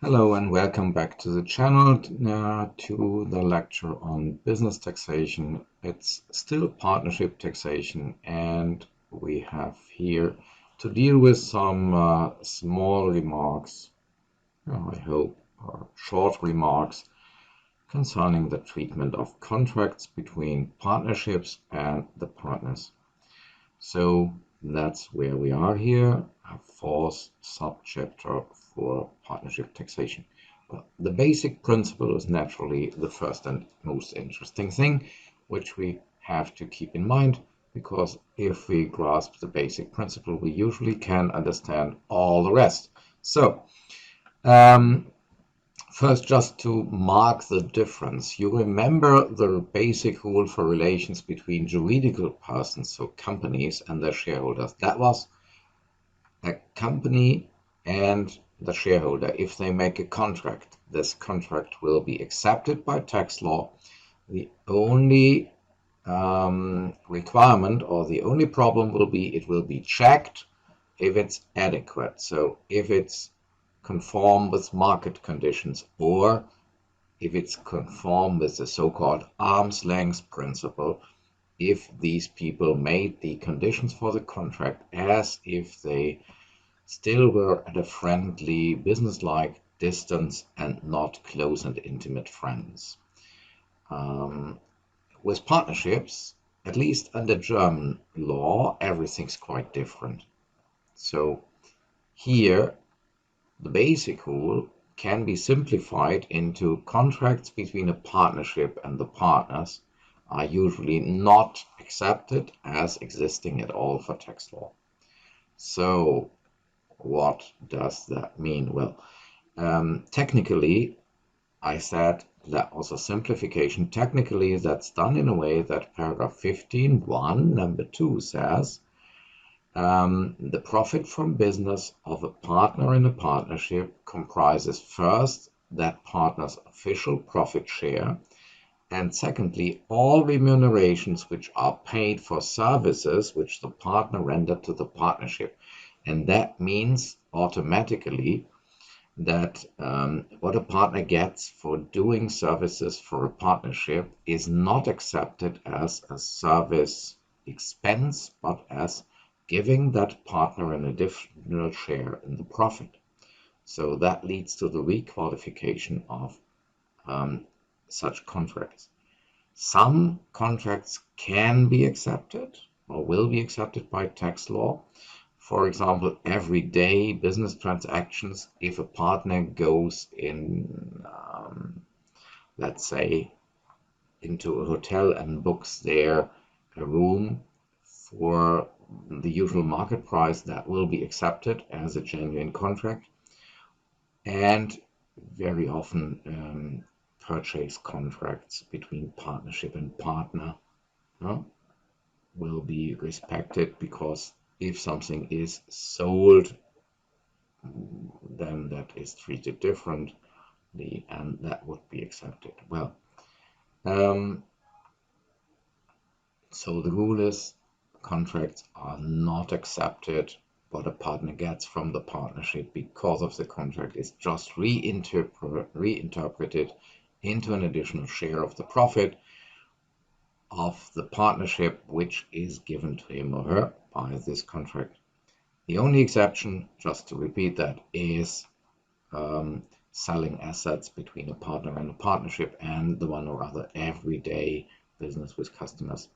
Hello and welcome back to the channel, to the lecture on business taxation. It's still partnership taxation, and we have here to deal with some small remarks, I hope, or short remarks concerning the treatment of contracts between partnerships and the partners. So that's where we are here, a fourth subchapter for partnership taxation. Well, the basic principle is naturally the first and most interesting thing, which we have to keep in mind, because if we grasp the basic principle, we usually can understand all the rest. So, first, just to mark the difference, you remember the basic rule for relations between juridical persons, so companies, and their shareholders. That was a company and the shareholder. If they make a contract, this contract will be accepted by tax law. The only requirement or the only problem will be it will be checked if it's adequate. So if it's conform with market conditions, or if it's conform with the so-called arm's length principle, if these people made the conditions for the contract as if they still were at a friendly, business-like distance and not close and intimate friends. With partnerships, at least under German law, everything's quite different. So here, the basic rule can be simplified into contracts between a partnership and the partners are usually not accepted as existing at all for tax law. So what does that mean? Well, technically, I said that was a simplification. Technically, that's done in a way that paragraph 15(1) number 2 says the profit from business of a partner in a partnership comprises first that partner's official profit share, and secondly, all remunerations which are paid for services which the partner rendered to the partnership. And that means automatically that what a partner gets for doing services for a partnership is not accepted as a service expense, but as giving that partner an additional share in the profit. So that leads to the requalification of such contracts. Some contracts can be accepted or will be accepted by tax law. For example, everyday business transactions, if a partner goes in, let's say, into a hotel and books there a room for the usual market price, that will be accepted as a genuine contract. And very often purchase contracts between partnership and partner will be respected, because if something is sold, then that is treated differently and that would be accepted. Well, so the rule is contracts are not accepted. What a partner gets from the partnership because of the contract is just reinterpreted into an additional share of the profit of the partnership, which is given to him or her by this contract. The only exception, just to repeat that, is selling assets between a partner and a partnership and the one or other everyday business with customers.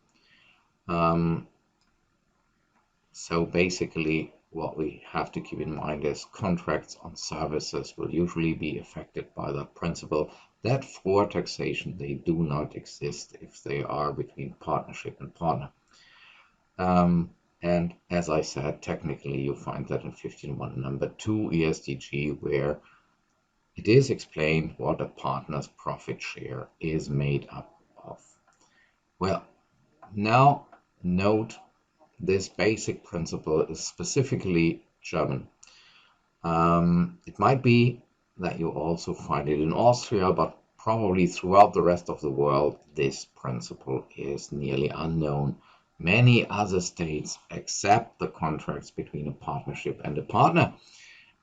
So basically, what we have to keep in mind is contracts on services will usually be affected by that principle that for taxation they do not exist if they are between partnership and partner. And as I said, technically you find that in 15(1) number 2 ESDG, where it is explained what a partner's profit share is made up of. Well, now note this basic principle is specifically German. It might be that you also find it in Austria, but probably throughout the rest of the world, this principle is nearly unknown. Many other states accept the contracts between a partnership and a partner,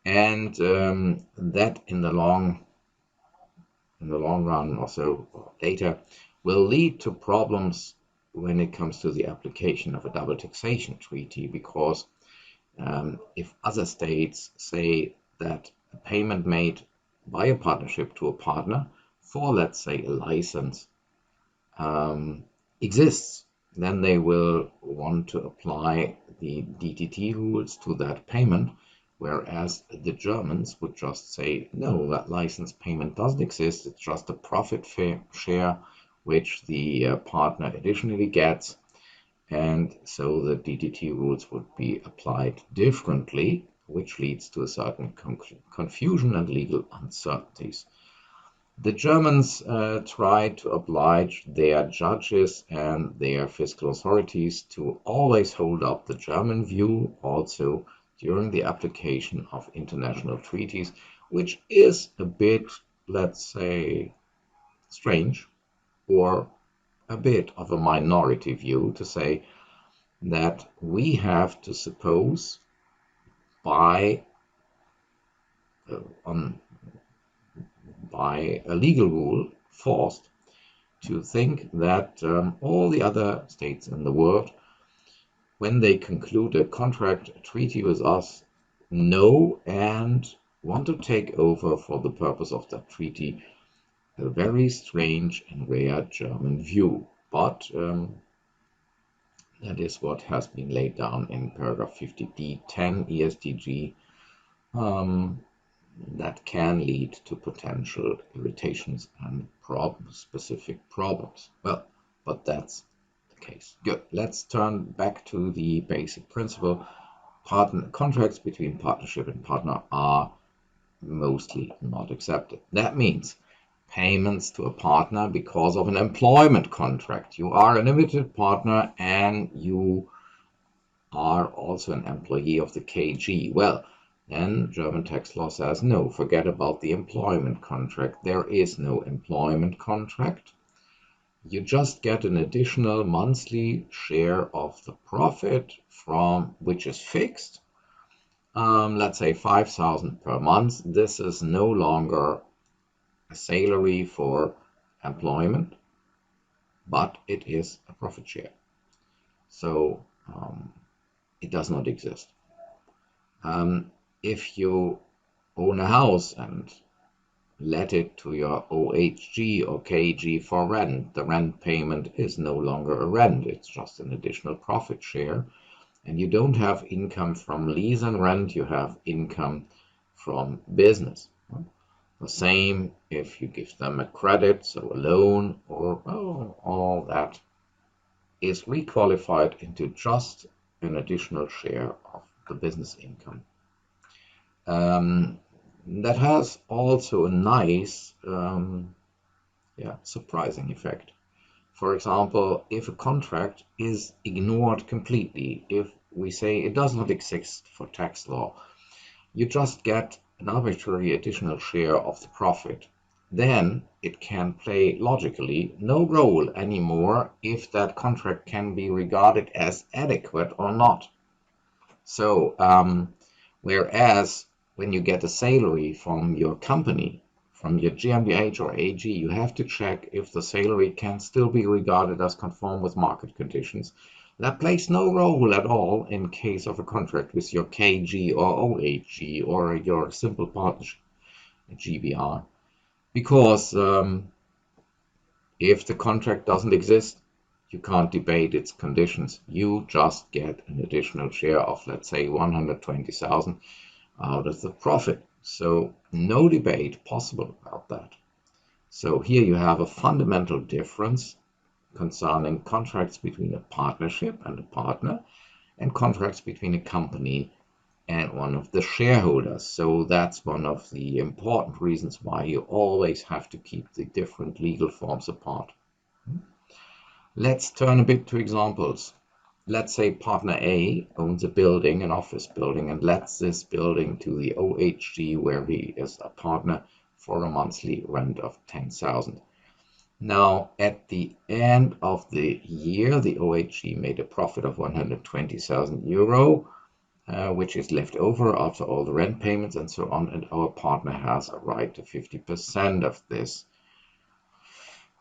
and that in the long run or so, or later, will lead to problems when it comes to the application of a double taxation treaty, because if other states say that a payment made by a partnership to a partner for, let's say, a license exists, then they will want to apply the DTT rules to that payment, whereas the Germans would just say, no, that license payment doesn't exist, it's just a profit share which the partner additionally gets, and so the DTT rules would be applied differently, which leads to a certain confusion and legal uncertainties. The Germans tried to oblige their judges and their fiscal authorities to always hold up the German view also during the application of international treaties, which is a bit, let's say, strange, or a bit of a minority view, to say that we have to suppose by a legal rule forced to think that all the other states in the world, when they conclude a contract, a treaty with us, know and want to take over for the purpose of that treaty a very strange and rare German view. But that is what has been laid down in paragraph 50d10 ESDG. That can lead to potential irritations and specific problems. Well, but that's the case. Good. Let's turn back to the basic principle. Contracts between partnership and partner are mostly not accepted. That means payments to a partner because of an employment contract. You are a limited partner and you are also an employee of the KG. Well, then German tax law says, no, forget about the employment contract. There is no employment contract. You just get an additional monthly share of the profit from which is fixed. Let's say 5,000 per month. This is no longer a salary for employment, but it is a profit share. So it does not exist. If you own a house and let it to your OHG or KG for rent, the rent payment is no longer a rent, it's just an additional profit share. And you don't have income from lease and rent, you have income from business. The same if you give them a credit, so a loan, or all that is requalified into just an additional share of the business income. That has also a nice, surprising effect. For example, if a contract is ignored completely, if we say it does not exist for tax law, you just get an arbitrary additional share of the profit, then it can play logically no role anymore if that contract can be regarded as adequate or not. So, whereas when you get a salary from your company, from your GmbH or AG, you have to check if the salary can still be regarded as conform with market conditions. That plays no role at all in case of a contract with your KG or OHG or your simple partnership, GBR, because if the contract doesn't exist, you can't debate its conditions. You just get an additional share of, let's say, 120,000 out of the profit. So no debate possible about that. So here you have a fundamental difference concerning contracts between a partnership and a partner, and contracts between a company and one of the shareholders. So that's one of the important reasons why you always have to keep the different legal forms apart. Let's turn a bit to examples. Let's say partner A owns a building, an office building, and lets this building to the OHG where he is a partner for a monthly rent of 10,000. Now, at the end of the year, the OHG made a profit of 120,000 euro. which is left over after all the rent payments and so on, and our partner has a right to 50% of this.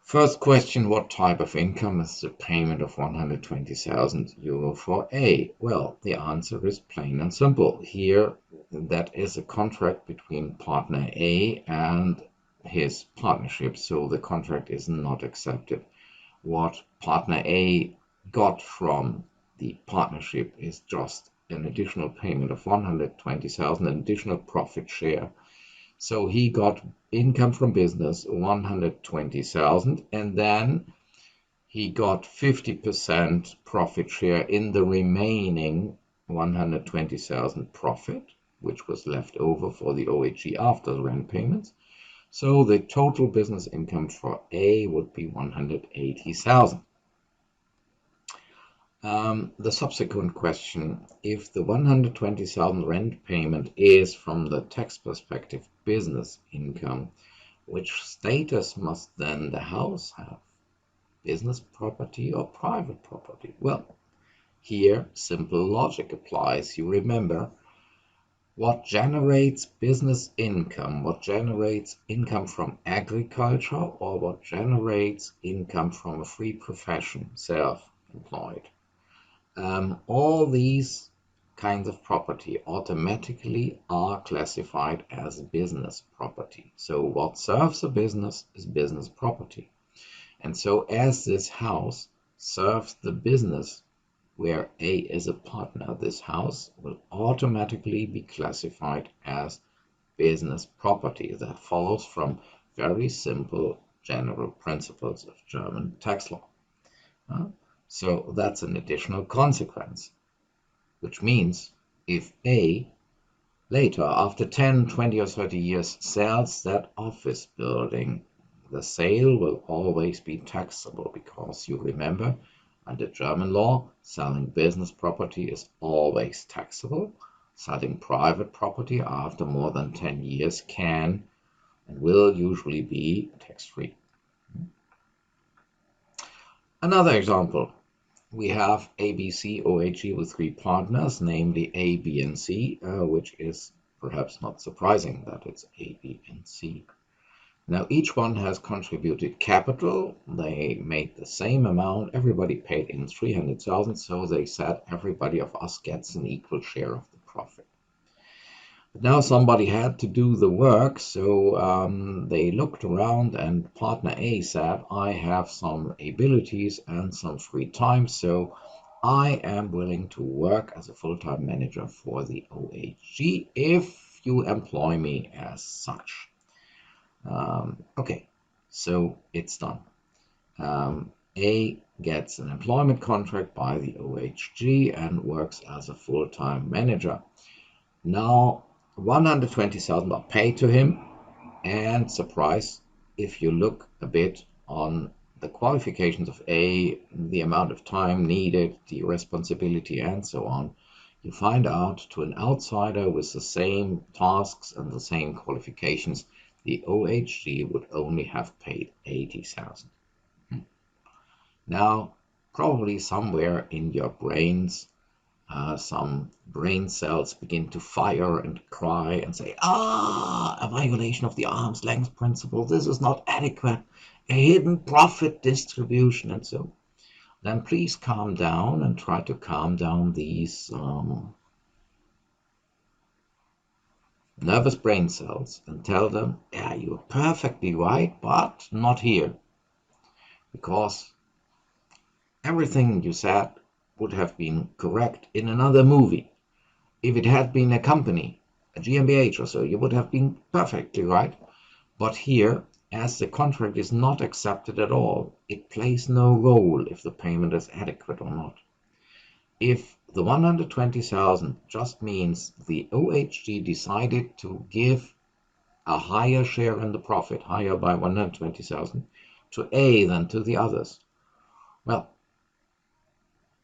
First question, what type of income is the payment of 120,000 euro for A? Well, the answer is plain and simple. Here, that is a contract between partner A and his partnership, so the contract is not accepted. What partner A got from the partnership is just an additional payment of 120,000, an additional profit share. So he got income from business 120,000, and then he got 50% profit share in the remaining 120,000 profit, which was left over for the OHG after the rent payments. So the total business income for A would be 180,000. The subsequent question, if the 120,000 rent payment is from the tax perspective business income, which status must then the house have? Business property or private property? Well, here simple logic applies. You remember, what generates business income, what generates income from agriculture, or what generates income from a free profession, self-employed? All these kinds of property automatically are classified as business property. So what serves a business is business property. And so as this house serves the business where A is a partner, this house will automatically be classified as business property. That follows from very simple general principles of German tax law. So that's an additional consequence, which means if A later, after 10, 20 or 30 years, sells that office building, the sale will always be taxable, because you remember, under German law, selling business property is always taxable. Selling private property after more than 10 years can and will usually be tax-free. Another example. We have ABC OHG with 3 partners, namely A, B, and C, which is perhaps not surprising that it's A, B, and C. Now each one has contributed capital. They made the same amount. Everybody paid in 300,000, so they said everybody of us gets an equal share of the profit. But now somebody had to do the work, so they looked around, and partner A said, I have some abilities and some free time, so I am willing to work as a full-time manager for the OHG if you employ me as such. Okay, so it's done. A gets an employment contract by the OHG and works as a full-time manager. Now 120,000 are paid to him, and surprise, if you look a bit on the qualifications of A, the amount of time needed, the responsibility, and so on, you find out to an outsider with the same tasks and the same qualifications, the OHG would only have paid 80,000. Now, probably somewhere in your brains, some brain cells begin to fire and cry and say, a violation of the arm's length principle, this is not adequate, a hidden profit distribution, and so. Then please calm down and try to calm down these nervous brain cells and tell them, yeah, you're perfectly right, but not here. Because everything you said would have been correct in another movie. If it had been a company, a GmbH or so, you would have been perfectly right. But here, as the contract is not accepted at all, it plays no role if the payment is adequate or not. If the 120,000 just means the OHG decided to give a higher share in the profit, higher by 120,000, to A than to the others, well,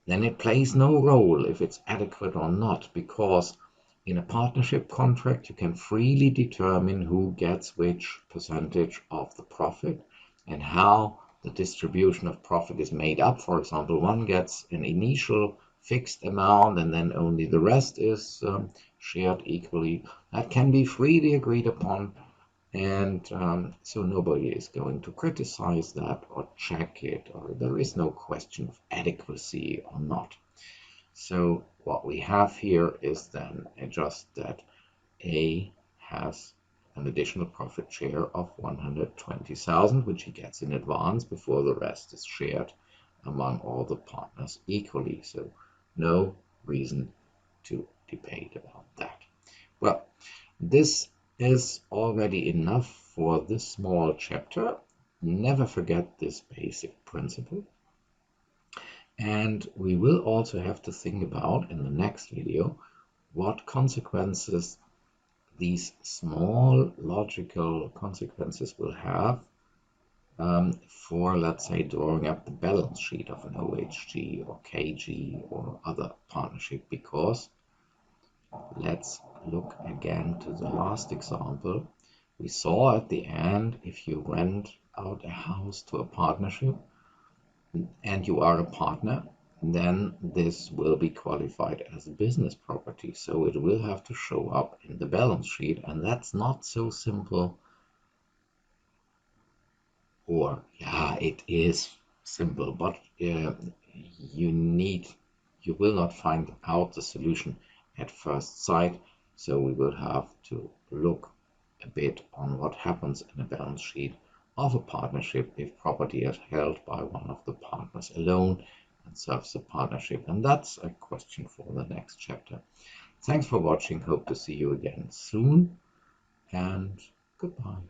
then it plays no role if it's adequate or not, because in a partnership contract you can freely determine who gets which percentage of the profit and how the distribution of profit is made up. For example, one gets an initial fixed amount and then only the rest is shared equally. That can be freely agreed upon, and so nobody is going to criticize that or check it, or there is no question of adequacy or not. So what we have here is then just that A has an additional profit share of 120,000, which he gets in advance before the rest is shared among all the partners equally. So no reason to debate about that. Well, this is already enough for this small chapter. Never forget this basic principle. And we will also have to think about in the next video what consequences these small logical consequences will have for, let's say, drawing up the balance sheet of an OHG or KG or other partnership, because let's look again to the last example. We saw at the end, if you rent out a house to a partnership and you are a partner, then this will be qualified as business property. So it will have to show up in the balance sheet, and that's not so simple. Or, yeah, it is simple, but you will not find out the solution at first sight. So we will have to look a bit on what happens in a balance sheet of a partnership if property is held by one of the partners alone and serves the partnership. And that's a question for the next chapter. Thanks for watching. Hope to see you again soon, and goodbye.